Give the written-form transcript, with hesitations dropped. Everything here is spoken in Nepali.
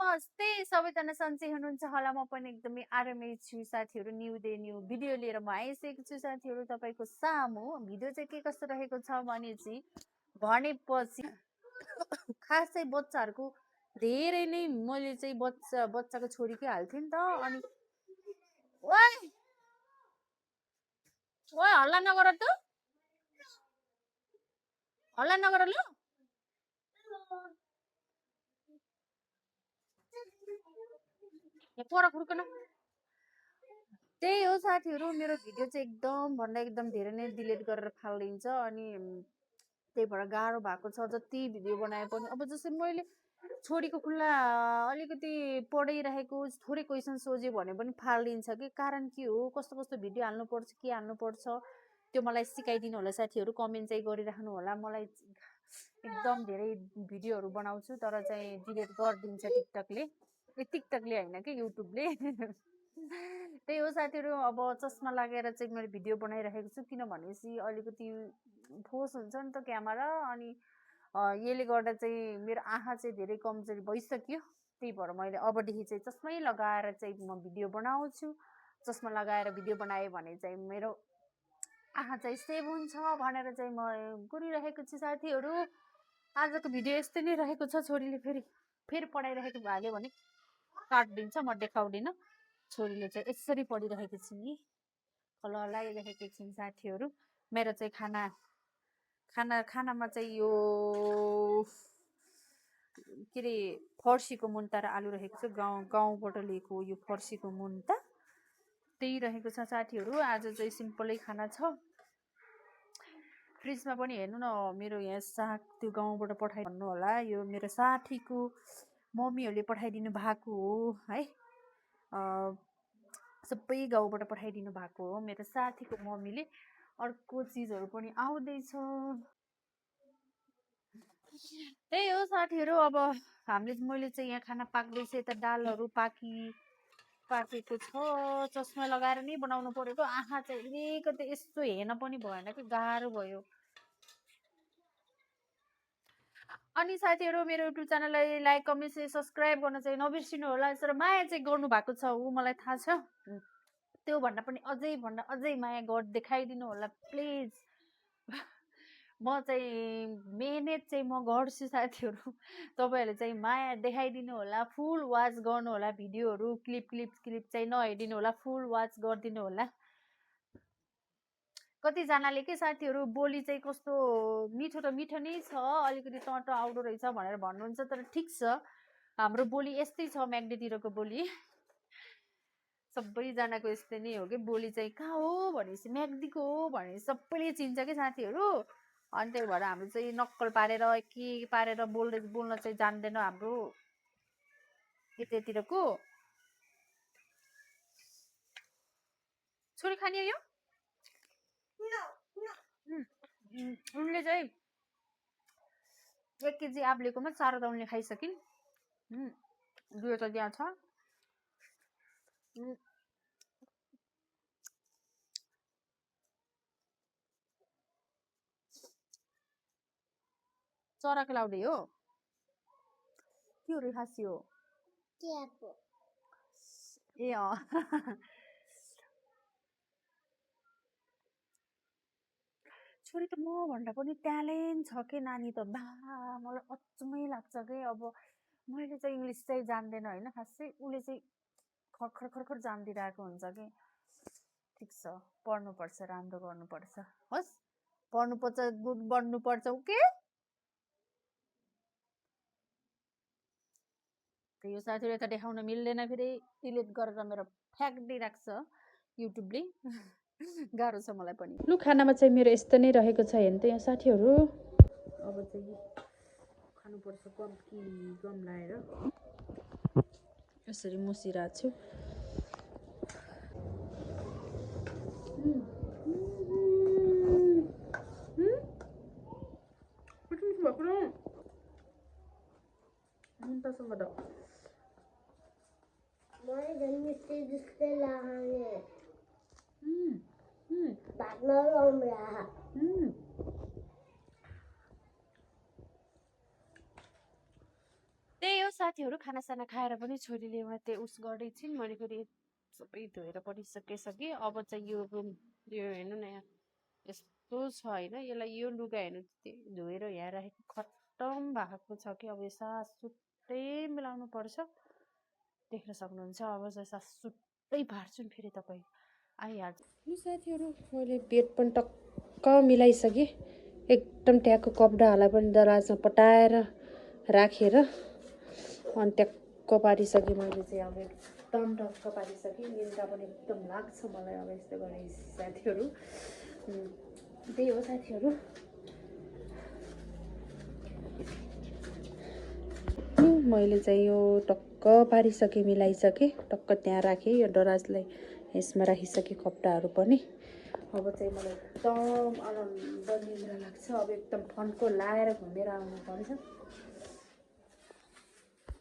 नमस्ते सबैजना सन्चै हुनुहुन्छ होला म पनि एकदमै आरामै छु साथीहरू न्यू डे न्यू भिडियो लिएर म आइसकेको छु साथीहरू तपाईँको सामु भिडियो चाहिँ के कस्तो रहेको छ भनेपछि खासै बच्चाहरूको धेरै नै मैले चाहिँ बच्चाको छोरीकै हाल्थेँ नि त अनि ओइ ओइ हल्ला नगर त हल्ला नगर ल पर खुर्कन त्यही हो साथीहरू मेरो भिडियो चाहिँ एकदम भन्दा एकदम धेरै नै डिलिट गरेर फालिदिन्छ अनि त्यही भएर गाह्रो भएको छ जति भिडियो बनाए पनि अब जस्तै मैले छोरीको खुल्ला अलिकति पढाइरहेको थोरै क्वेसन सोझ्यो भने पनि फालिदिन्छ कि कारण के हो कस्तो कस्तो भिडियो हाल्नुपर्छ के हाल्नुपर्छ त्यो मलाई सिकाइदिनु होला साथीहरू कमेन्ट चाहिँ गरिराख्नु होला मलाई एकदम धेरै भिडियोहरू बनाउँछु तर चाहिँ डिलिट गरिदिन्छ टिकटकले होइन कि युट्युबले त्यही हो साथीहरू अब चस्मा लागेर चाहिँ मैले भिडियो बनाइरहेको छु किनभनेपछि अलिकति फोस हुन्छ नि त क्यामेरा अनि यसले गर्दा चाहिँ मेरो आँखा चाहिँ धेरै कमजोरी भइसक्यो त्यही भएर मैले अबदेखि चाहिँ चस्मै लगाएर चाहिँ म भिडियो बनाउँछु चस्मा लगाएर भिडियो बनाएँ भने चाहिँ मेरो आँखा चाहिँ सेभ हुन्छ भनेर चाहिँ म गरिरहेको छु साथीहरू आजको भिडियो यस्तै नै रहेको छ छोरीले फेरि पढाइरहेको भाग्यो भने काटिदिन्छ म देखाउँदिनँ छोरीले चाहिँ यसरी पढिरहेको छु नि लगाइरहेको छु साथीहरू मेरो चाहिँ खानामा चाहिँ यो के अरे फर्सीको मुन्टा र आलु रहेको छ गाउँबाट लिएको यो फर्सीको मुन्टा त्यही रहेको छ साथीहरू आज चाहिँ सिम्पलै खाना छ फ्रिजमा पनि हेर्नु न मेरो यहाँ साग त्यो गाउँबाट पठाइदिनु होला यो मेरो साथीको मम्मीहरूले पठाइदिनु भएको हो है सबै गाउँबाट पठाइदिनु भएको हो मेरो साथीको मम्मीले अर्को चिजहरू पनि आउँदैछ त्यही हो साथीहरू अब मैले चाहिँ यहाँ खाना पाक्दैछ यता दालहरू पाकेको छ चस्मा लगाएर नै बनाउनु परेको आँखा चाहिँ अलिकति यस्तो हेर्न पनि भएन कि गाह्रो भयो अनि साथीहरू मेरो युट्युब च्यानललाई लाइक कमेन्ट शेयर सब्सक्राइब गर्न चाहिँ नबिर्सिनु होला यसरी माया चाहिँ गर्नु भएको छ ऊ मलाई थाहा छ त्यो भन्दा पनि अझै माया देखाइदिनु होला प्लिज म चाहिँ मेहनत चाहिँ म गर्छु साथीहरू तपाईँहरूले चाहिँ माया देखाइदिनु होला फुल वाच गर्नु होला भिडियोहरू क्लिप चाहिँ नहेरिदिनु होला फुल वाच गरिदिनु होला कतिजनाले के साथीहरू बोली चाहिँ कस्तो मिठो त मिठो नै छ अलिकति टटो आउँदो रहेछ भनेर भन्नुहुन्छ तर ठिक छ हाम्रो बोली यस्तै छ म्याग्दीतिरको बोली सबैजनाको यस्तै नै हो कि बोली चाहिँ कहाँ हो भनेपछि म्याग्दीको हो भने सबैले चिन्छ कि साथीहरू अनि त्यही भएर हाम्रो चाहिँ नक्कल पारेर के पारेर बोल्न चाहिँ जान्दैन हाम्रो यतातिरको छोरी खाने यो उनले चाहिँ 1 केजी आब्लेकोमा 4 त उनले खाइसकिन् दुई त त्यहाँ छ चराको लाउडे हो के हो रे खासी हो ए छोरी त म भन्दा पनि ट्यालेन्ट छ के नानी त बा मलाई अचम्मै लाग्छ के अब मैले चाहिँ इङ्ग्लिस चाहिँ जान्दैन होइन खासै उसले चाहिँ खर्खर जानिदिरहेको हुन्छ कि ठिक छ पढ्नुपर्छ राम्रो गर्नुपर्छ होस् पढ्नुपर्छ गुड बन्नुपर्छ ओके यो साथीहरू यता देखाउन मिल्दैन फेरि डिलिट गरेर मेरो फ्याँकिदिइराख्छ युट्युबले गाह्रो छ मलाई पनि लु खानामा चाहिँ मेरो यस्तो नै रहेको छ हेर्नु त यहाँ साथीहरू अब चाहिँ खानुपर्छ गम लाएर यसरी मुसिरहेको छु मुन्टासँग त त्यही हो साथीहरू, खानासाना खाएर पनि छोरीले एउटा त्यो उस गर्दै छिन्। मैले फेरि सबै धोएर पनि सकिसकेँ। अब चाहिँ यो रुम यो हेर्नु न यहाँ यस्तो छ होइन, यसलाई यो लुगा हेर्नु धोएर यहाँ राखेको खत्तम भएको छ कि अब यो साससुट्टै मिलाउनु पर्छ। देख्न सक्नुहुन्छ अब चाहिँ साससुट्टै पार्छु नि फेरि तपाईँ आइहाल्छ। लु साथीहरू, मैले बेड पनि टक्क मिलाइसकेँ। एकदम ट्याक्क कपडाहरूलाई पनि दराजमा पटाएर राखेर अनि ट्याक्क पारिसकेँ मैले चाहिँ। अब एकदम टक्क पारिसकेँ। निन्द्रा पनि एकदम लाग्छ मलाई अब यस्तो गरेपछि साथीहरू। त्यही हो साथीहरू। मैले चाहिँ यो टक्क पारिसकेँ, मिलाइसकेँ, टक्क त्यहाँ राखेँ। यो दराजलाई यसमा राखिसकेँ कपडाहरू पनि। अब चाहिँ मलाई एकदम आनन्द निन्द्रा लाग्छ। अब एकदम फन्को लाएर घुमेर आउनु पर्छ।